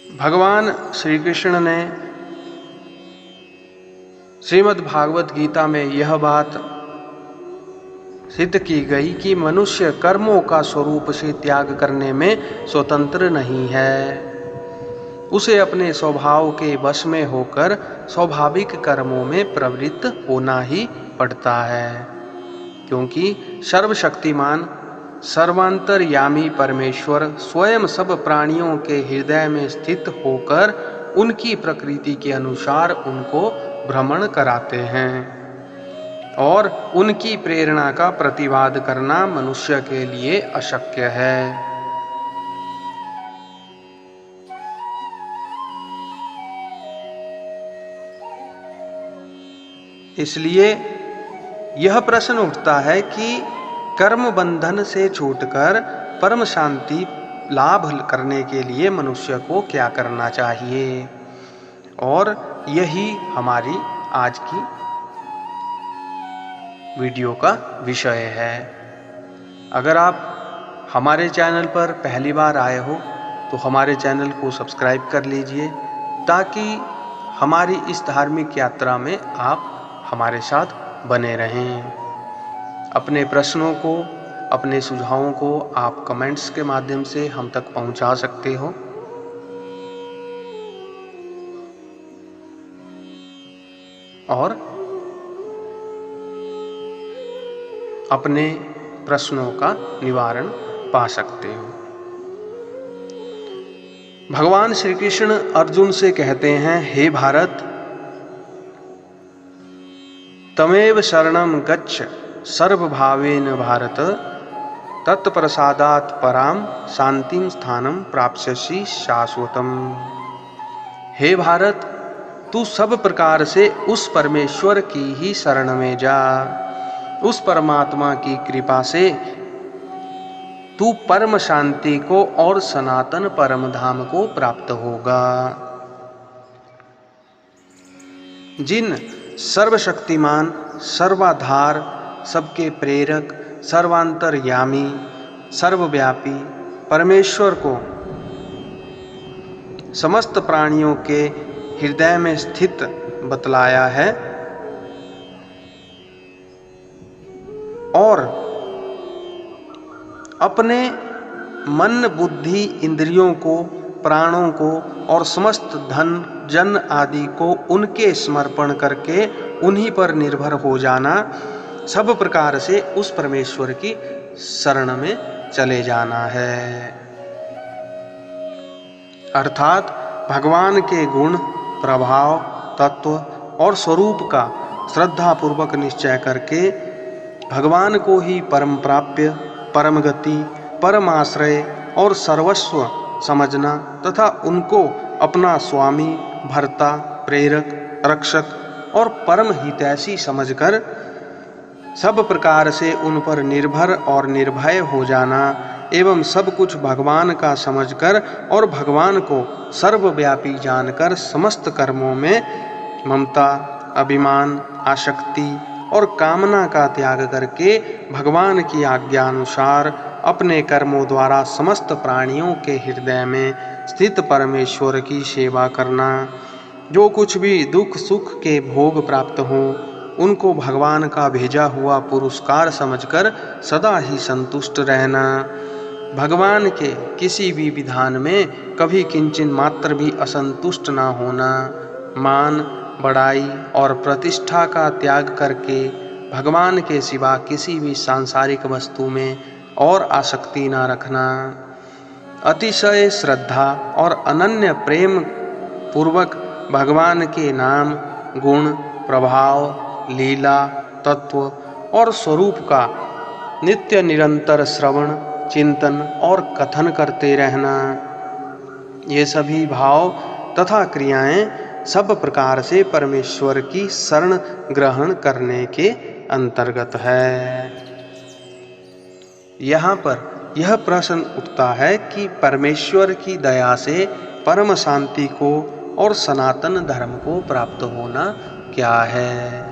भगवान श्री कृष्ण ने श्रीमद् भागवत गीता में यह बात सिद्ध की गई कि मनुष्य कर्मों का स्वरूप से त्याग करने में स्वतंत्र नहीं है। उसे अपने स्वभाव के वश में होकर स्वाभाविक कर्मों में प्रवृत्त होना ही पड़ता है, क्योंकि सर्वशक्तिमान सर्वांतर्यामी परमेश्वर स्वयं सब प्राणियों के हृदय में स्थित होकर उनकी प्रकृति के अनुसार उनको भ्रमण कराते हैं और उनकी प्रेरणा का प्रतिवाद करना मनुष्य के लिए अशक्य है। इसलिए यह प्रश्न उठता है कि कर्म बंधन से छूटकर परम शांति लाभ करने के लिए मनुष्य को क्या करना चाहिए, और यही हमारी आज की वीडियो का विषय है। अगर आप हमारे चैनल पर पहली बार आए हो तो हमारे चैनल को सब्सक्राइब कर लीजिए, ताकि हमारी इस धार्मिक यात्रा में आप हमारे साथ बने रहें। अपने प्रश्नों को, अपने सुझावों को आप कमेंट्स के माध्यम से हम तक पहुंचा सकते हो। और अपने प्रश्नों का निवारण पा सकते हो। भगवान श्री कृष्ण अर्जुन से कहते हैं, हे भारत, तमेव शरणं गच्छ सर्वभावेन भारत, तत्प्रसादात् पराम शांतिं स्थानं प्राप्स्यसि शाश्वतम्। हे भारत, तू सब प्रकार से उस परमेश्वर की ही शरण में जा। उस परमात्मा की कृपा से तू परम शांति को और सनातन परम धाम को प्राप्त होगा। जिन सर्वशक्तिमान, सर्वाधार, सबके प्रेरक, सर्वांतर्यामी, सर्वव्यापी परमेश्वर को समस्त प्राणियों के हृदय में स्थित बतलाया है और अपने मन, बुद्धि, इंद्रियों को, प्राणों को और समस्त धन, जन आदि को उनके समर्पण करके उन्हीं पर निर्भर हो जाना, सब प्रकार से उस परमेश्वर की शरण में चले जाना है। अर्थात भगवान के गुण, प्रभाव, तत्व और स्वरूप का श्रद्धा पूर्वक निश्चय करके भगवान को ही परम प्राप्य, परम गति, परम आश्रय और सर्वस्व समझना तथा उनको अपना स्वामी, भर्ता, प्रेरक, रक्षक और परम हितैषी समझकर सब प्रकार से उन पर निर्भर और निर्भय हो जाना एवं सब कुछ भगवान का समझकर और भगवान को सर्वव्यापी जानकर समस्त कर्मों में ममता, अभिमान, आसक्ति और कामना का त्याग करके भगवान की आज्ञा अनुसार अपने कर्मों द्वारा समस्त प्राणियों के हृदय में स्थित परमेश्वर की सेवा करना। जो कुछ भी दुख सुख के भोग प्राप्त हों उनको भगवान का भेजा हुआ पुरस्कार समझकर सदा ही संतुष्ट रहना। भगवान के किसी भी विधान में कभी किंचित मात्र भी असंतुष्ट न होना। मान, बड़ाई और प्रतिष्ठा का त्याग करके भगवान के सिवा किसी भी सांसारिक वस्तु में और आसक्ति न रखना। अतिशय श्रद्धा और अनन्य प्रेम पूर्वक भगवान के नाम, गुण, प्रभाव, लीला, तत्व और स्वरूप का नित्य निरंतर श्रवण, चिंतन और कथन करते रहना। ये सभी भाव तथा क्रियाएं सब प्रकार से परमेश्वर की शरण ग्रहण करने के अंतर्गत है। यहाँ पर यह प्रश्न उठता है कि परमेश्वर की दया से परम शांति को और सनातन धर्म को प्राप्त होना क्या है।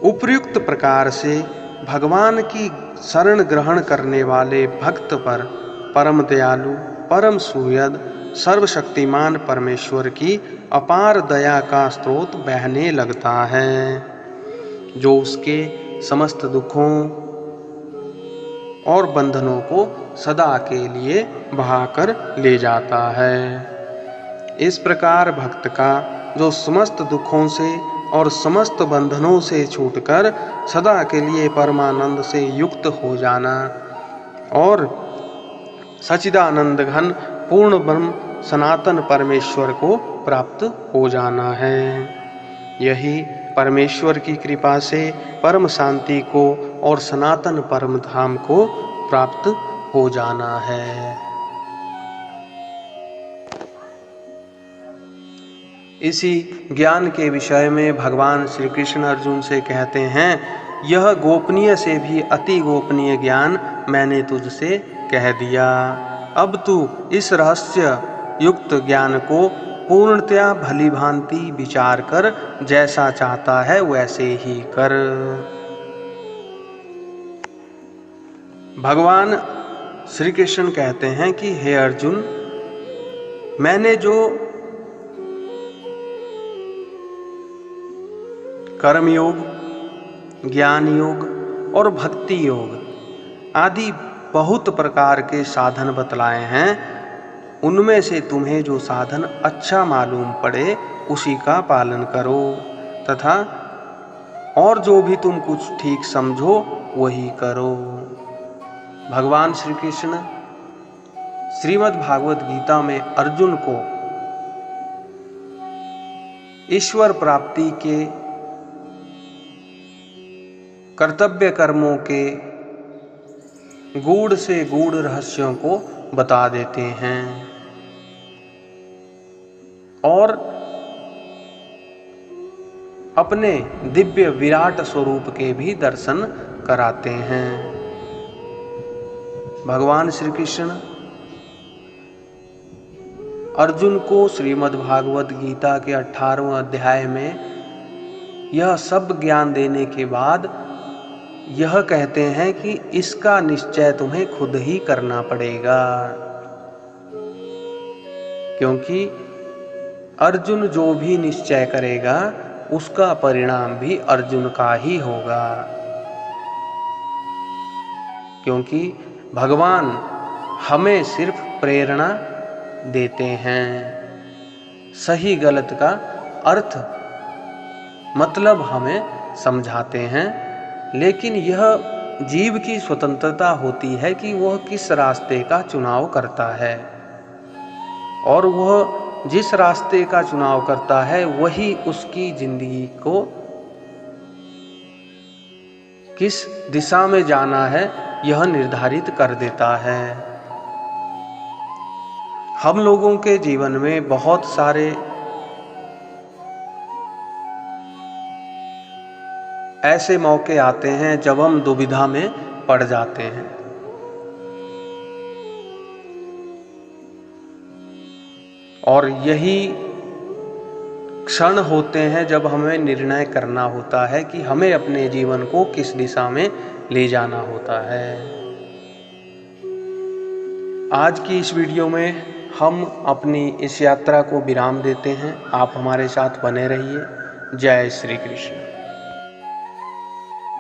उपर्युक्त प्रकार से भगवान की शरण ग्रहण करने वाले भक्त पर परम दयालु परम सुहृद सर्वशक्तिमान परमेश्वर की अपार दया का स्रोत बहने लगता है, जो उसके समस्त दुखों और बंधनों को सदा के लिए बहाकर ले जाता है। इस प्रकार भक्त का जो समस्त दुखों से और समस्त बंधनों से छूटकर सदा के लिए परमानंद से युक्त हो जाना और सच्चिदानंद घन पूर्ण ब्रह्म सनातन परमेश्वर को प्राप्त हो जाना है, यही परमेश्वर की कृपा से परम शांति को और सनातन परम धाम को प्राप्त हो जाना है। इसी ज्ञान के विषय में भगवान श्री कृष्ण अर्जुन से कहते हैं, यह गोपनीय से भी अति गोपनीय ज्ञान मैंने तुझसे कह दिया। अब तू इस रहस्य युक्त ज्ञान को पूर्णतया भली भांति विचार कर जैसा चाहता है वैसे ही कर। भगवान श्री कृष्ण कहते हैं कि हे अर्जुन, मैंने जो कर्म योग, ज्ञान योग और भक्ति योग आदि बहुत प्रकार के साधन बतलाए हैं, उनमें से तुम्हें जो साधन अच्छा मालूम पड़े उसी का पालन करो, तथा और जो भी तुम कुछ ठीक समझो वही करो। भगवान श्री कृष्ण श्रीमद् भागवत गीता में अर्जुन को ईश्वर प्राप्ति के कर्तव्य कर्मों के गूढ़ से गूढ़ रहस्यों को बता देते हैं और अपने दिव्य विराट स्वरूप के भी दर्शन कराते हैं। भगवान श्री कृष्ण अर्जुन को श्रीमद् भागवत गीता के 18वें अध्याय में यह सब ज्ञान देने के बाद यह कहते हैं कि इसका निश्चय तुम्हें खुद ही करना पड़ेगा, क्योंकि अर्जुन जो भी निश्चय करेगा उसका परिणाम भी अर्जुन का ही होगा, क्योंकि भगवान हमें सिर्फ प्रेरणा देते हैं, सही गलत का अर्थ मतलब हमें समझाते हैं, लेकिन यह जीव की स्वतंत्रता होती है कि वह किस रास्ते का चुनाव करता है, और वह जिस रास्ते का चुनाव करता है वही उसकी जिंदगी को किस दिशा में जाना है यह निर्धारित कर देता है। हम लोगों के जीवन में बहुत सारे ऐसे मौके आते हैं जब हम दुविधा में पड़ जाते हैं, और यही क्षण होते हैं जब हमें निर्णय करना होता है कि हमें अपने जीवन को किस दिशा में ले जाना होता है। आज की इस वीडियो में हम अपनी इस यात्रा को विराम देते हैं। आप हमारे साथ बने रहिए। जय श्री कृष्ण।